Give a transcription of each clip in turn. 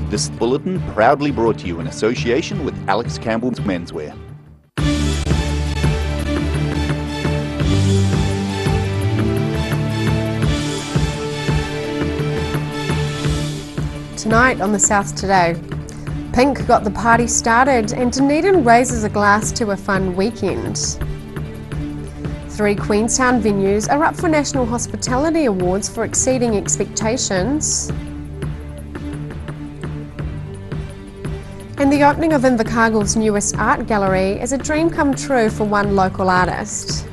This bulletin proudly brought to you in association with Alex Campbell's Menswear. Tonight on the South Today, Pink got the party started and Dunedin raises a glass to a fun weekend. 3 Queenstown venues are up for National Hospitality Awards for exceeding expectations. And the opening of Invercargill's newest art gallery is a dream come true for one local artist.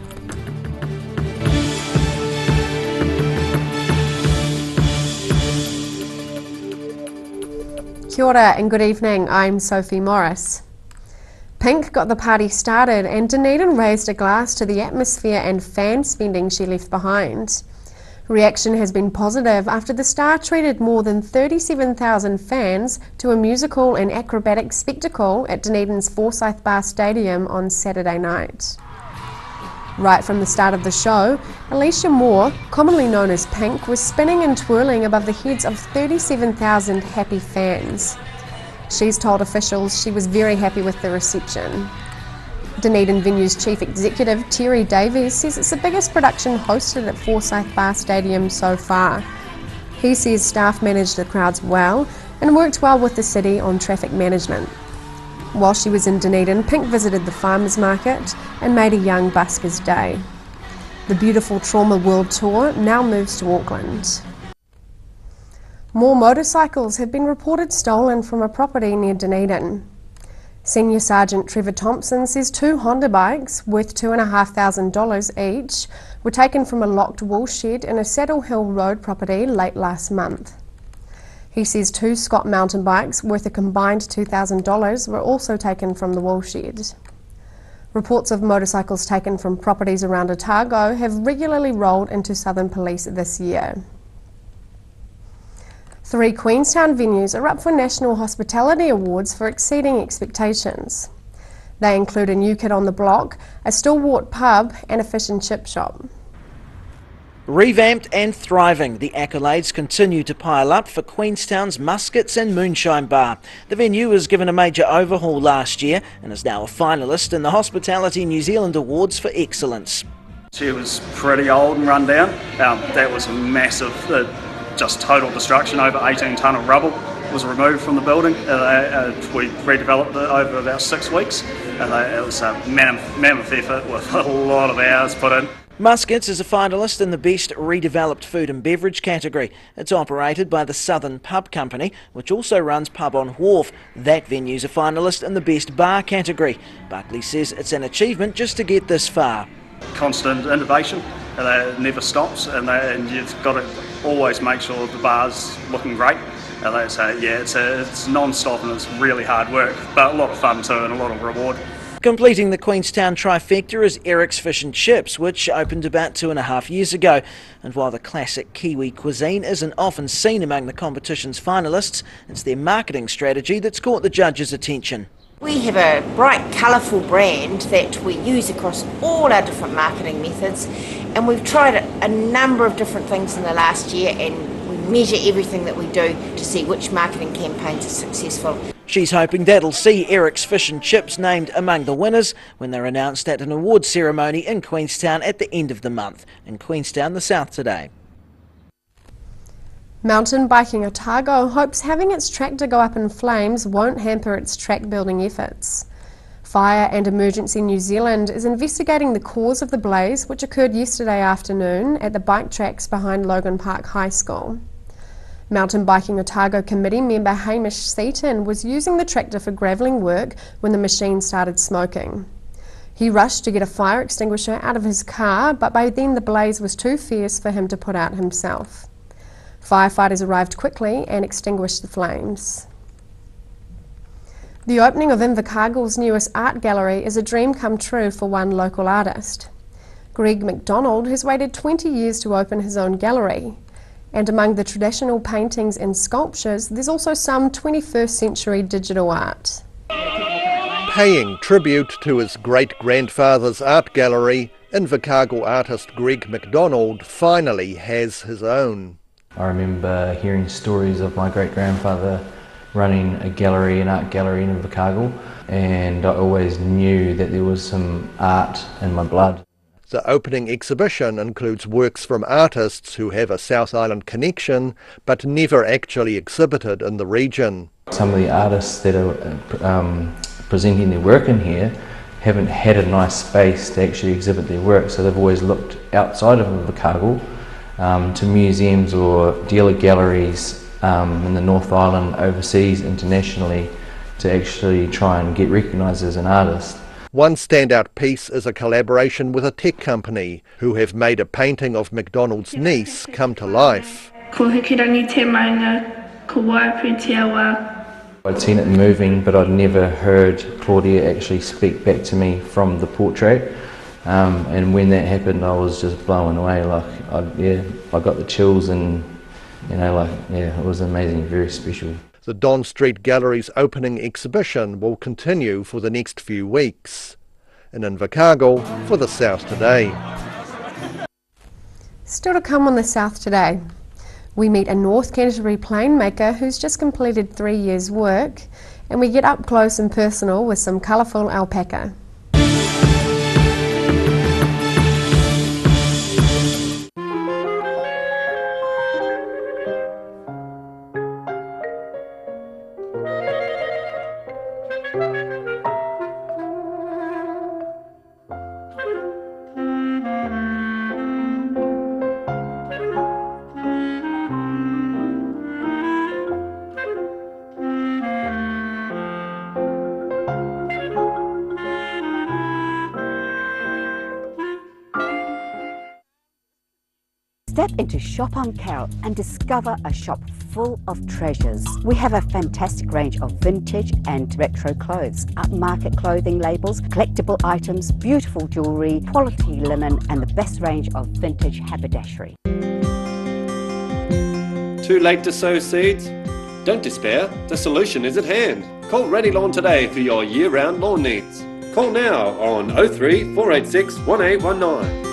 Kia ora and good evening, I'm Sophie Morris. Pink got the party started and Dunedin raised a glass to the atmosphere and fan spending she left behind. Reaction has been positive after the star treated more than 37,000 fans to a musical and acrobatic spectacle at Dunedin's Forsyth Bar Stadium on Saturday night. Right from the start of the show, Alicia Moore, commonly known as Pink, was spinning and twirling above the heads of 37,000 happy fans. She's told officials she was very happy with the reception. Dunedin Venue's Chief Executive Terry Davies says it's the biggest production hosted at Forsyth Bar Stadium so far. He says staff managed the crowds well and worked well with the city on traffic management. While she was in Dunedin, Pink visited the farmers market and made a young busker's day. The beautiful Trauma World Tour now moves to Auckland. More motorcycles have been reported stolen from a property near Dunedin. Senior Sergeant Trevor Thompson says 2 Honda bikes, worth $2,500 each, were taken from a locked wool shed in a Saddle Hill Road property late last month. He says 2 Scott mountain bikes, worth a combined $2,000, were also taken from the wool shed. Reports of motorcycles taken from properties around Otago have regularly rolled into Southern Police this year. 3 Queenstown venues are up for National Hospitality Awards for exceeding expectations. They include a new kid on the block, a stalwart pub and a fish and chip shop. Revamped and thriving, the accolades continue to pile up for Queenstown's Muskets and Moonshine Bar. The venue was given a major overhaul last year and is now a finalist in the Hospitality New Zealand Awards for Excellence. She was pretty old and run down. That was a massive, just total destruction. Over 18 tonne of rubble was removed from the building. We redeveloped it over about 6 weeks. It was a mammoth effort with a lot of hours put in. Muskets is a finalist in the Best Redeveloped Food and Beverage category. It's operated by the Southern Pub Company, which also runs Pub on Wharf. That venue's a finalist in the Best Bar category. Buckley says it's an achievement just to get this far. Constant innovation, it never stops, and you've got to always make sure the bar's looking great. It's non-stop and it's really hard work, but a lot of fun too and a lot of reward. Completing the Queenstown trifecta is Eric's Fish and Chips, which opened about 2.5 years ago. And while the classic Kiwi cuisine isn't often seen among the competition's finalists, it's their marketing strategy that's caught the judges' attention. We have a bright, colourful brand that we use across all our different marketing methods, and we've tried a number of different things in the last year, and we measure everything that we do to see which marketing campaigns are successful. She's hoping that'll see Eric's Fish and Chips named among the winners when they're announced at an awards ceremony in Queenstown at the end of the month. In Queenstown, the South Today. Mountain Biking Otago hopes having its tractor go up in flames won't hamper its track building efforts. Fire and Emergency New Zealand is investigating the cause of the blaze, which occurred yesterday afternoon at the bike tracks behind Logan Park High School. Mountain Biking Otago committee member Hamish Seaton was using the tractor for gravelling work when the machine started smoking. He rushed to get a fire extinguisher out of his car, but by then the blaze was too fierce for him to put out himself. Firefighters arrived quickly and extinguished the flames. The opening of Invercargill's newest art gallery is a dream come true for one local artist. Greg McDonald has waited 20 years to open his own gallery. And among the traditional paintings and sculptures, there's also some 21st century digital art. Paying tribute to his great-grandfather's art gallery, Invercargill artist Greg McDonald finally has his own. I remember hearing stories of my great-grandfather running a gallery, an art gallery in Invercargill, and I always knew that there was some art in my blood. The opening exhibition includes works from artists who have a South Island connection but never actually exhibited in the region. Some of the artists that are presenting their work in here haven't had a nice space to actually exhibit their work, so they've always looked outside of Invercargill to museums or dealer galleries in the North Island, overseas, internationally, to actually try and get recognised as an artist. One standout piece is a collaboration with a tech company who have made a painting of McDonald's niece come to life. I'd seen it moving, but I'd never heard Claudia actually speak back to me from the portrait. And when that happened, I was just blown away. I got the chills, and it was amazing, very special. The Don Street Gallery's opening exhibition will continue for the next few weeks. In Invercargill, for the South Today. Still to come on the South Today. We meet a North Canterbury plane maker who's just completed 3 years' work, and we get up close and personal with some colourful alpaca. Step into Shop on Carrot and discover a shop full of treasures. We have a fantastic range of vintage and retro clothes, upmarket clothing labels, collectible items, beautiful jewellery, quality linen and the best range of vintage haberdashery. Too late to sow seeds? Don't despair, the solution is at hand. Call Ready Lawn today for your year-round lawn needs. Call now on 03 486 1819.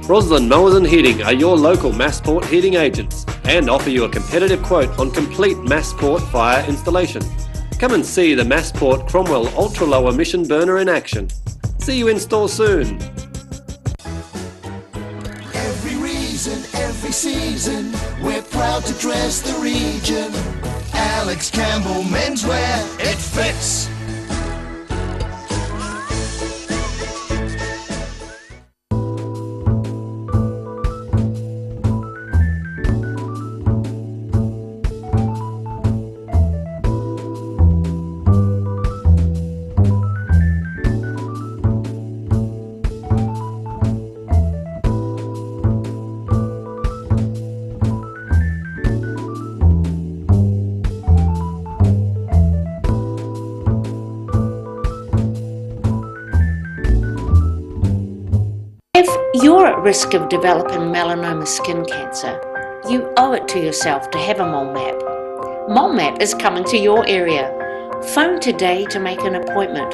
Roslyn Mowers and Heating are your local Massport heating agents and offer you a competitive quote on complete Massport fire installation. Come and see the Massport Cromwell Ultra Low Emission Burner in action. See you in store soon. Every reason, every season, we're proud to dress the region. Alex Campbell Menswear, it fits. You're at risk of developing melanoma skin cancer. You owe it to yourself to have a mole map. Mole Map is coming to your area. Phone today to make an appointment.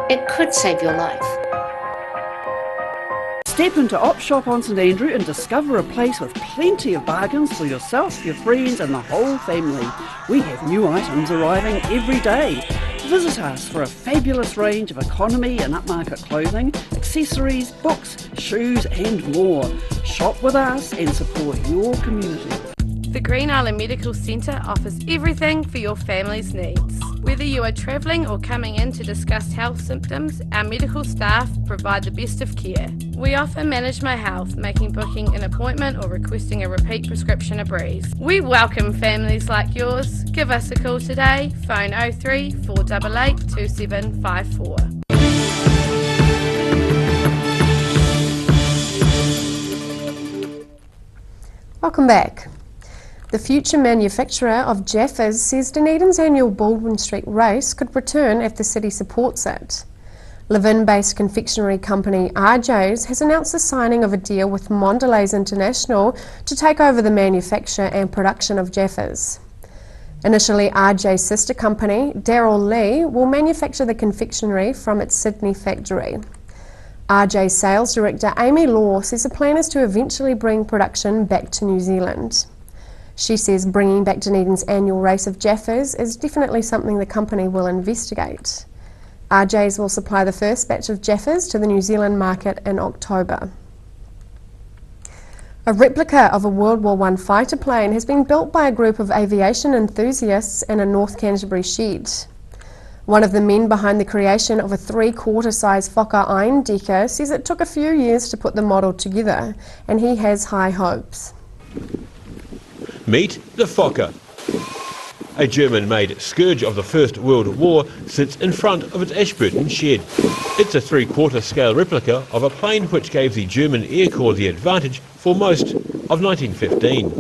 It could save your life. Step into Op Shop on St Andrew and discover a place with plenty of bargains for yourself, your friends and the whole family. We have new items arriving every day. Visit us for a fabulous range of economy and upmarket clothing, accessories, books, shoes and more. Shop with us and support your community. The Green Island Medical Centre offers everything for your family's needs. Whether you are travelling or coming in to discuss health symptoms, our medical staff provide the best of care. We offer Manage My Health, making booking an appointment or requesting a repeat prescription a breeze. We welcome families like yours. Give us a call today, phone 03 488 2754. Welcome back. The future manufacturer of Jaffas says Dunedin's annual Baldwin Street race could return if the city supports it. Levin-based confectionery company RJ's has announced the signing of a deal with Mondelez International to take over the manufacture and production of Jaffas. Initially, RJ's sister company, Daryl Lee, will manufacture the confectionery from its Sydney factory. RJ's sales director, Amy Law, says the plan is to eventually bring production back to New Zealand. She says bringing back Dunedin's annual race of Jaffas is definitely something the company will investigate. RJ's will supply the first batch of Jaffas to the New Zealand market in October. A replica of a World War I fighter plane has been built by a group of aviation enthusiasts in a North Canterbury shed. One of the men behind the creation of a 3/4 size Fokker Eindecker says it took a few years to put the model together, and he has high hopes. Meet the Fokker. A German-made scourge of the First World War sits in front of its Ashburton shed. It's a 3/4 scale replica of a plane which gave the German Air Corps the advantage for most of 1915.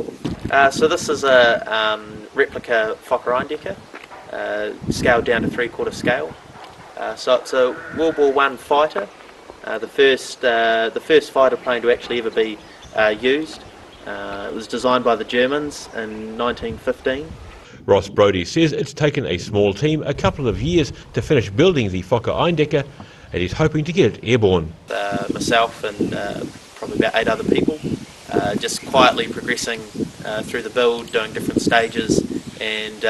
So this is a replica Fokker Eindecker, scaled down to 3/4 scale. So it's a World War I fighter, the first fighter plane to actually ever be used. It was designed by the Germans in 1915. Ross Brodie says it's taken a small team a couple of years to finish building the Fokker Eindecker, and he's hoping to get it airborne. Myself and probably about 8 other people, just quietly progressing through the build, doing different stages, and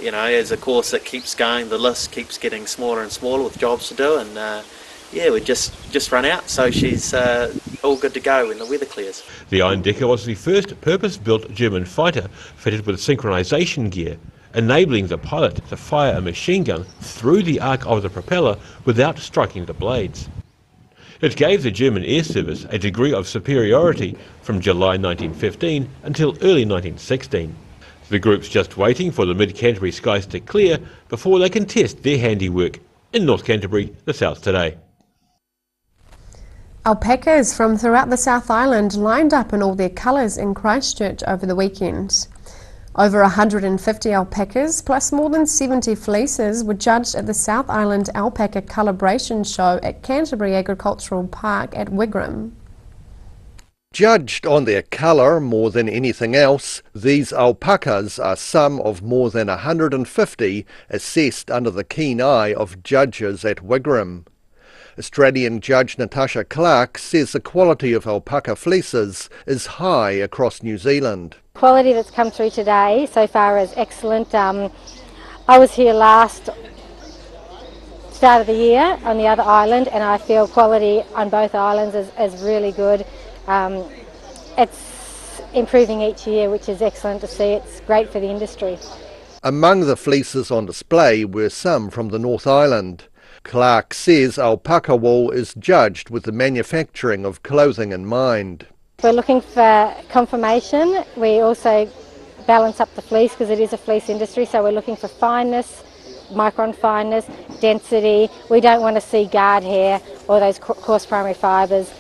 you know, as the course it keeps going, the list keeps getting smaller and smaller with jobs to do, and yeah, we just run out, so she's all good to go when the weather clears. The Eindecker was the first purpose-built German fighter fitted with synchronization gear, enabling the pilot to fire a machine gun through the arc of the propeller without striking the blades. It gave the German Air Service a degree of superiority from July 1915 until early 1916. The group's just waiting for the mid-Canterbury skies to clear before they can test their handiwork. In North Canterbury, the South Today. Alpacas from throughout the South Island lined up in all their colours in Christchurch over the weekend. Over 150 alpacas plus more than 70 fleeces were judged at the South Island Alpaca Calibration Show at Canterbury Agricultural Park at Wigram. Judged on their colour more than anything else, these alpacas are some of more than 150 assessed under the keen eye of judges at Wigram. Australian judge Natasha Clark says the quality of alpaca fleeces is high across New Zealand. Quality that's come through today so far is excellent. I was here last start of the year on the other island, and I feel quality on both islands is really good. It's improving each year, which is excellent to see. It's great for the industry. Among the fleeces on display were some from the North Island. Clark says alpaca wool is judged with the manufacturing of clothing in mind. We're looking for confirmation. We also balance up the fleece because it is a fleece industry, so we're looking for fineness, micron fineness, density. We don't want to see guard hair or those coarse primary fibres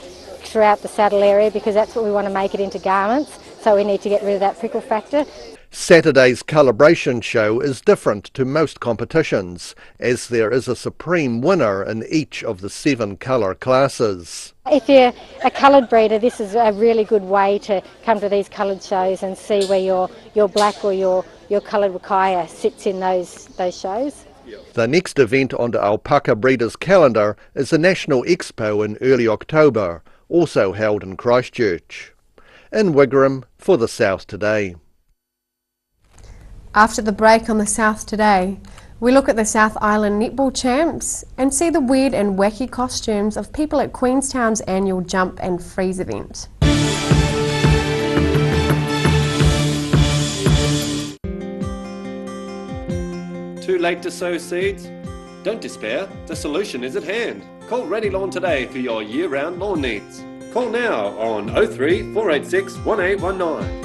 throughout the saddle area because that's what we want to make it into garments, so we need to get rid of that prickle factor. Saturday's calibration show is different to most competitions, as there is a supreme winner in each of the 7 colour classes. If you're a coloured breeder, this is a really good way to come to these coloured shows and see where your black or your coloured Wakaya sits in those shows. The next event on the alpaca breeders' calendar is the National Expo in early October, also held in Christchurch. In Wigram for the South Today. After the break on the South Today, we look at the South Island netball champs and see the weird and wacky costumes of people at Queenstown's annual Jump and Freeze event. Too late to sow seeds? Don't despair, the solution is at hand. Call Ready Lawn today for your year-round lawn needs. Call now on 03 486 1819.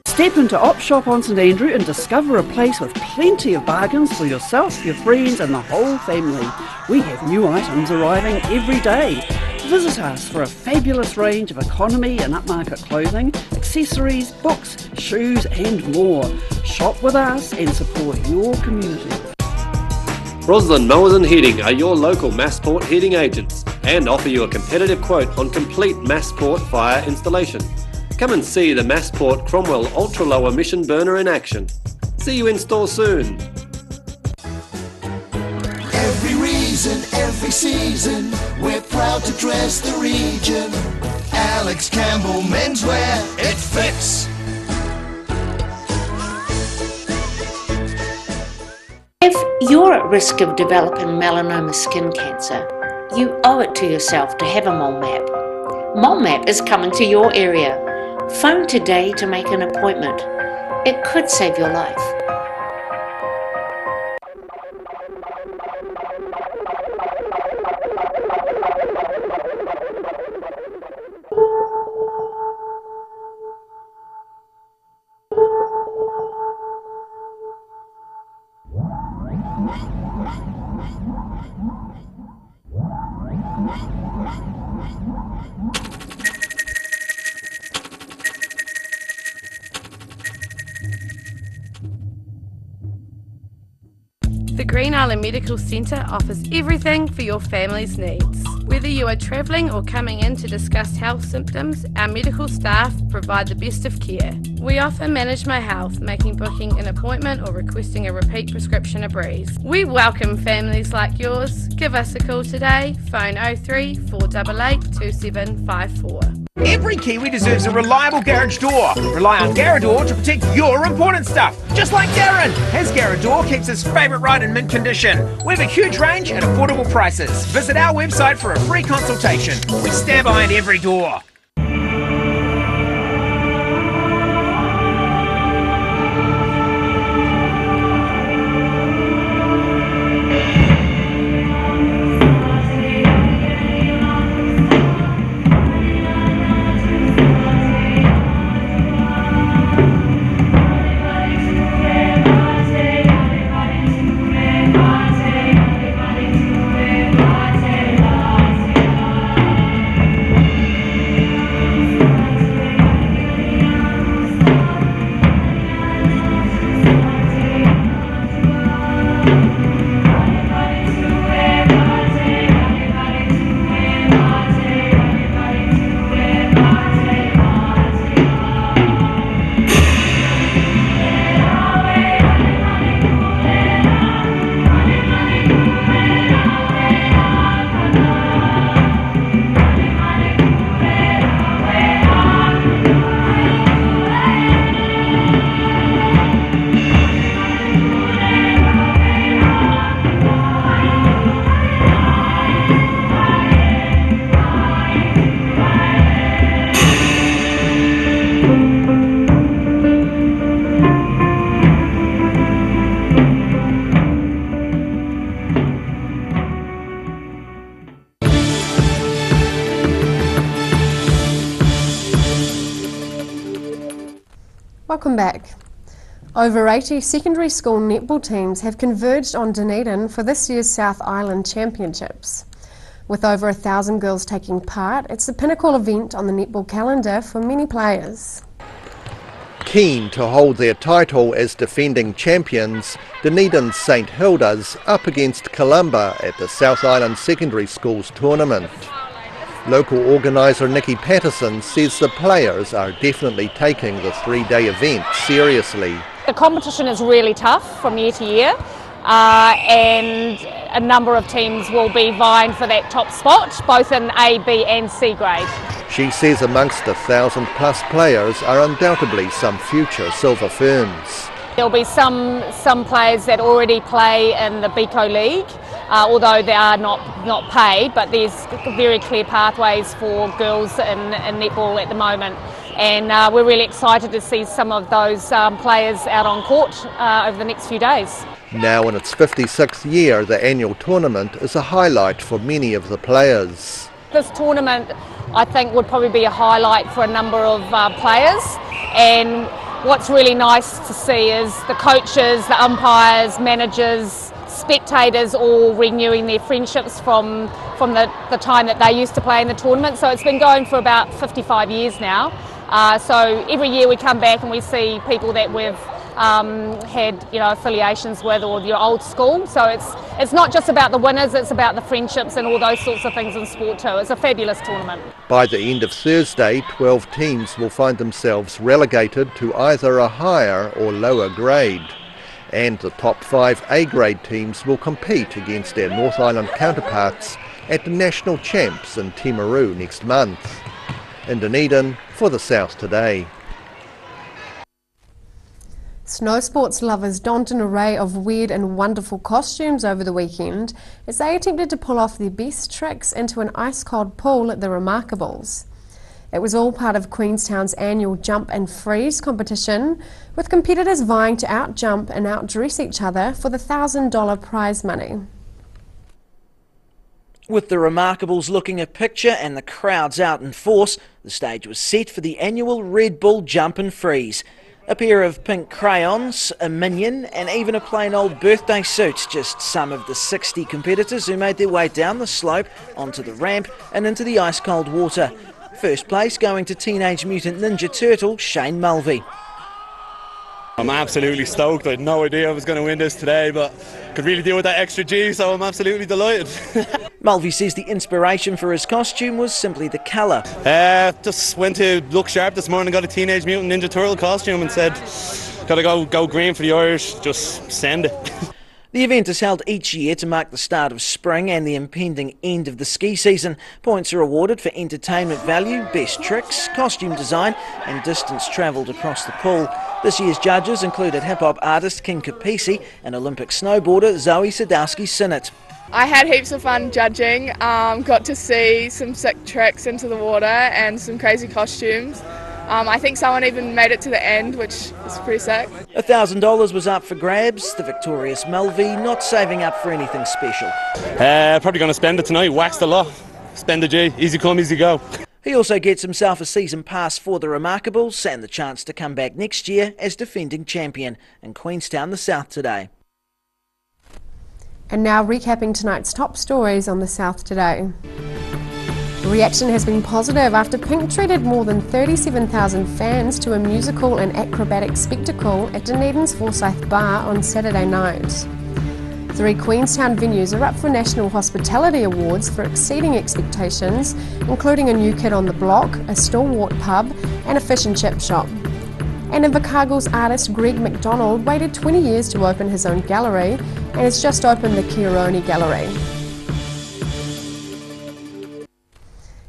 Step into Op Shop on St Andrew and discover a place with plenty of bargains for yourself, your friends and the whole family. We have new items arriving every day. Visit us for a fabulous range of economy and upmarket clothing, accessories, books, shoes and more. Shop with us and support your community. Roslyn Mowers and Heating are your local Massport heating agents and offer you a competitive quote on complete Massport fire installation. Come and see the Massport Cromwell Ultra Low Emission Burner in action. See you in store soon. Every reason, every season, we're proud to dress the region. Alex Campbell Menswear, it fits. If you're at risk of developing melanoma skin cancer, you owe it to yourself to have a mole map. Mole Map is coming to your area. Phone today to make an appointment. It could save your life. The Green Island Medical Centre offers everything for your family's needs. Whether you are travelling or coming in to discuss health symptoms, our medical staff provide the best of care. We offer Manage My Health, making booking an appointment or requesting a repeat prescription a breeze. We welcome families like yours. Give us a call today, phone 03 488 2754. Every Kiwi deserves a reliable garage door. Rely on Garador to protect your important stuff. Just like Darren, his Garador keeps his favourite ride in mint condition. We have a huge range at affordable prices. Visit our website for a free consultation. We stand behind every door. Welcome back. Over 80 secondary school netball teams have converged on Dunedin for this year's South Island Championships. With over 1,000 girls taking part, it's the pinnacle event on the netball calendar for many players. Keen to hold their title as defending champions, Dunedin's St Hilda's up against Columba at the South Island Secondary Schools tournament. Local organiser Nikki Patterson says the players are definitely taking the three-day event seriously. The competition is really tough from year to year, and a number of teams will be vying for that top spot, both in A, B and C grade. She says amongst 1,000 plus players are undoubtedly some future silver ferns. There'll be some players that already play in the BICO League, although they are not paid, but there's very clear pathways for girls in netball at the moment. And we're really excited to see some of those players out on court over the next few days. Now in its 56th year, the annual tournament is a highlight for many of the players. This tournament, I think, would probably be a highlight for a number of players, and what's really nice to see is the coaches, the umpires, managers, spectators all renewing their friendships from the time that they used to play in the tournament. So it's been going for about 55 years now. So every year we come back and we see people that we've had affiliations with, or your old school. So it's not just about the winners, it's about the friendships and all those sorts of things in sport too. It's a fabulous tournament. By the end of Thursday, 12 teams will find themselves relegated to either a higher or lower grade. And the top 5 A-grade teams will compete against their North Island counterparts at the National Champs in Timaru next month. In Dunedin, for the South Today. Snow sports lovers donned an array of weird and wonderful costumes over the weekend as they attempted to pull off their best tricks into an ice-cold pool at the Remarkables. It was all part of Queenstown's annual Jump and Freeze competition, with competitors vying to outjump and outdress each other for the $1,000 prize money. With the Remarkables looking a picture and the crowds out in force, the stage was set for the annual Red Bull Jump and Freeze. A pair of pink crayons, a minion and even a plain old birthday suit, just some of the 60 competitors who made their way down the slope, onto the ramp and into the ice-cold water. First place going to Teenage Mutant Ninja Turtle Shane Mulvey. I'm absolutely stoked. I had no idea I was going to win this today, but could really deal with that extra G, so I'm absolutely delighted. Mulvey says the inspiration for his costume was simply the colour. Just went to look sharp this morning, got a Teenage Mutant Ninja Turtle costume and said, gotta go green for the Irish, just send it. The event is held each year to mark the start of spring and the impending end of the ski season. Points are awarded for entertainment value, best tricks, costume design and distance travelled across the pool. This year's judges included hip-hop artist King Kapisi and Olympic snowboarder Zoe Sadowski-Sinnott. I had heaps of fun judging, got to see some sick tricks into the water and some crazy costumes. I think someone even made it to the end, which is pretty sick. $1,000 was up for grabs, the victorious Mulvey not saving up for anything special. Probably going to spend it tonight, waxed a lot, spend a G, easy come, easy go. He also gets himself a season pass for the Remarkables and the chance to come back next year as defending champion in Queenstown, the South Today. And now recapping tonight's top stories on the South Today. The reaction has been positive after Pink treated more than 37,000 fans to a musical and acrobatic spectacle at Dunedin's Forsyth Bar on Saturday night. 3 Queenstown venues are up for National Hospitality Awards for exceeding expectations, including a new kid on the block, a stalwart pub and a fish and chip shop. And Invercargill's artist Greg McDonald waited 20 years to open his own gallery and has just opened the Kiaroni Gallery.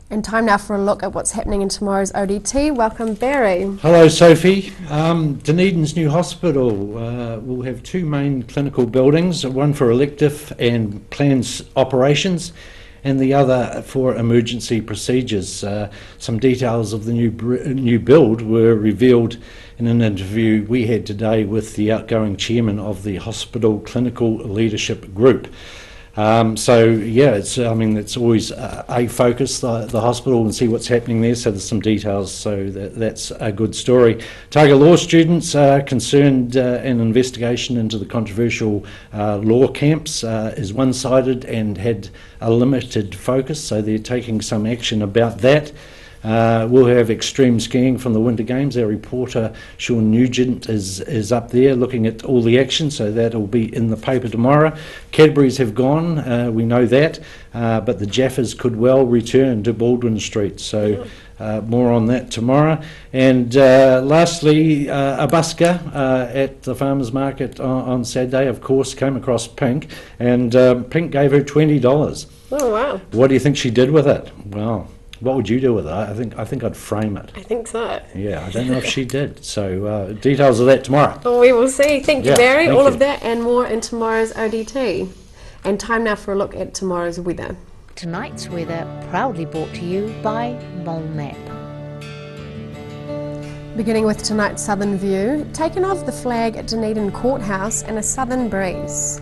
And time now for a look at what's happening in tomorrow's ODT. Welcome, Barry. Hello, Sophie. Dunedin's new hospital will have 2 main clinical buildings, one for elective and planned operations, and the other for emergency procedures. Some details of the new build were revealed in an interview we had today with the outgoing chairman of the Hospital Clinical Leadership Group. So yeah, it's always a focus, the hospital, and see what's happening there. So there's some details, so that's a good story. Tiger law students are concerned an investigation into the controversial law camps is one-sided and had a limited focus, so they're taking some action about that. We'll have extreme skiing from the Winter Games. Our reporter Sean Nugent is up there looking at all the action, so that'll be in the paper tomorrow. Cadbury's have gone, we know that, but the Jaffas could well return to Baldwin Street, so more on that tomorrow. And lastly, a busker at the farmers market on Saturday, of course, came across Pink, and Pink gave her $20. Oh wow! What do you think she did with it? Well, what would you do with it? I think I'd frame it. I think so. Yeah, I don't know if she did. So details of that tomorrow. Well, we will see. Thank you, Barry. Thank All you. of that and more in tomorrow's ODT. And time now for a look at tomorrow's weather. Tonight's weather proudly brought to you by MoleMap. Beginning with tonight's southern view, taken off the flag at Dunedin Courthouse and a southern breeze.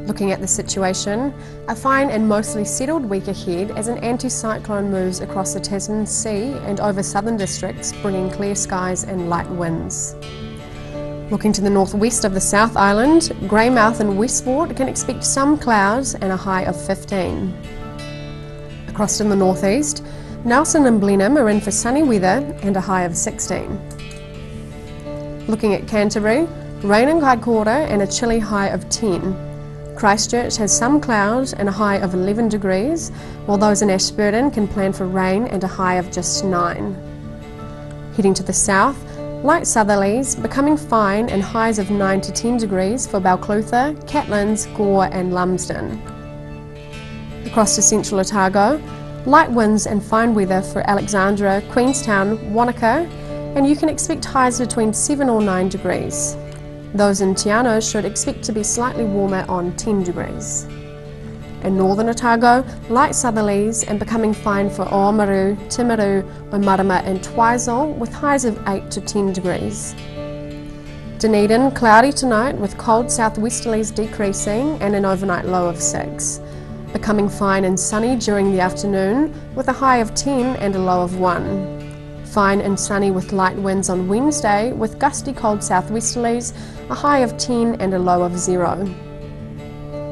Looking at the situation, a fine and mostly settled week ahead as an anticyclone moves across the Tasman Sea and over southern districts, bringing clear skies and light winds. Looking to the northwest of the South Island, Greymouth and Westport can expect some clouds and a high of 15. Across in the northeast, Nelson and Blenheim are in for sunny weather and a high of 16. Looking at Canterbury, rain in Kaikoura and a chilly high of 10. Christchurch has some cloud and a high of 11 degrees, while those in Ashburton can plan for rain and a high of just 9. Heading to the south, light southerlies, becoming fine and highs of 9 to 10 degrees for Balclutha, Catlins, Gore and Lumsden. Across to central Otago, light winds and fine weather for Alexandra, Queenstown, Wanaka, and you can expect highs between 7 or 9 degrees. Those in Te Anau should expect to be slightly warmer on 10 degrees. In northern Otago, light southerlies and becoming fine for Oamaru, Timaru, Omarama and Twizel with highs of 8 to 10 degrees. Dunedin, cloudy tonight with cold southwesterlies decreasing and an overnight low of 6. Becoming fine and sunny during the afternoon with a high of 10 and a low of 1. Fine and sunny with light winds on Wednesday with gusty cold southwesterlies, a high of 10 and a low of 0.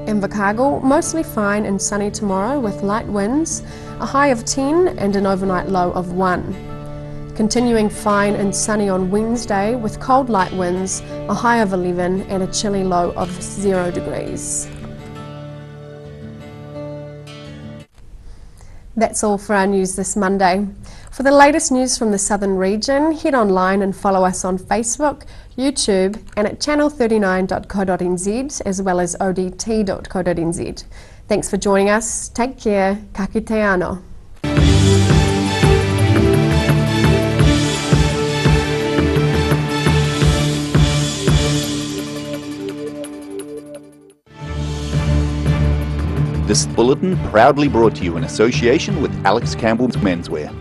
Invercargill, mostly fine and sunny tomorrow with light winds, a high of 10 and an overnight low of 1. Continuing fine and sunny on Wednesday with cold light winds, a high of 11 and a chilly low of 0 degrees. That's all for our news this Monday. For the latest news from the Southern region, head online and follow us on Facebook, YouTube and at channel39.co.nz as well as odt.co.nz. Thanks for joining us. Take care. Ka kite anō. This bulletin proudly brought to you in association with Alex Campbell's Menswear.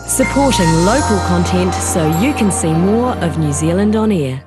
Supporting local content so you can see more of New Zealand on air.